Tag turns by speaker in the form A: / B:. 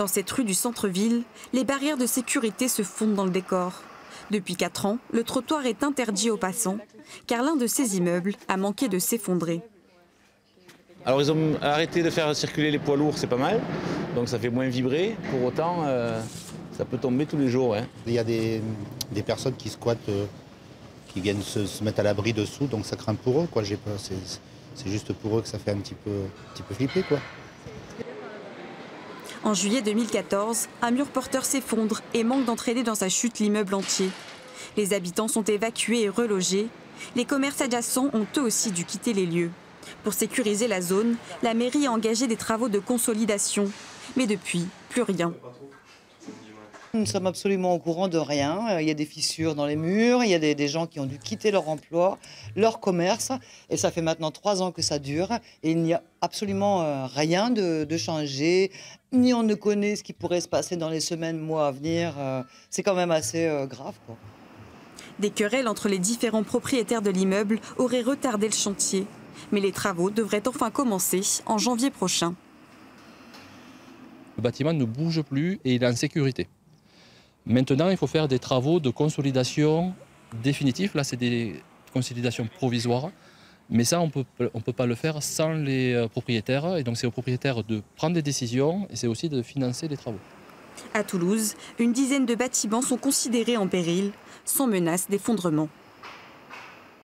A: Dans cette rue du centre-ville, les barrières de sécurité se fondent dans le décor. Depuis 4 ans, le trottoir est interdit aux passants, car l'un de ces immeubles a manqué de s'effondrer.
B: Alors ils ont arrêté de faire circuler les poids lourds, c'est pas mal, donc ça fait moins vibrer. Pour autant, ça peut tomber tous les jours. Ouais.
C: Il y a des personnes qui squattent, qui viennent se mettre à l'abri dessous, donc ça craint pour eux. C'est juste pour eux que ça fait un petit peu flipper, quoi.
A: En juillet 2014, un mur porteur s'effondre et manque d'entraîner dans sa chute l'immeuble entier. Les habitants sont évacués et relogés. Les commerces adjacents ont eux aussi dû quitter les lieux. Pour sécuriser la zone, la mairie a engagé des travaux de consolidation. Mais depuis, plus rien.
D: Nous sommes absolument au courant de rien. Il y a des fissures dans les murs, il y a des gens qui ont dû quitter leur emploi, leur commerce. Et ça fait maintenant 3 ans que ça dure. Et il n'y a absolument rien de changé. Ni on ne connaît ce qui pourrait se passer dans les semaines, mois à venir. C'est quand même assez grave, quoi.
A: Des querelles entre les différents propriétaires de l'immeuble auraient retardé le chantier. Mais les travaux devraient enfin commencer en janvier prochain.
E: Le bâtiment ne bouge plus et il est en sécurité. Maintenant, il faut faire des travaux de consolidation définitifs. Là, c'est des consolidations provisoires. Mais ça, on peut pas le faire sans les propriétaires. Et donc, c'est aux propriétaires de prendre des décisions et c'est aussi de financer les travaux.
A: À Toulouse, une dizaine de bâtiments sont considérés en péril, sans menace d'effondrement.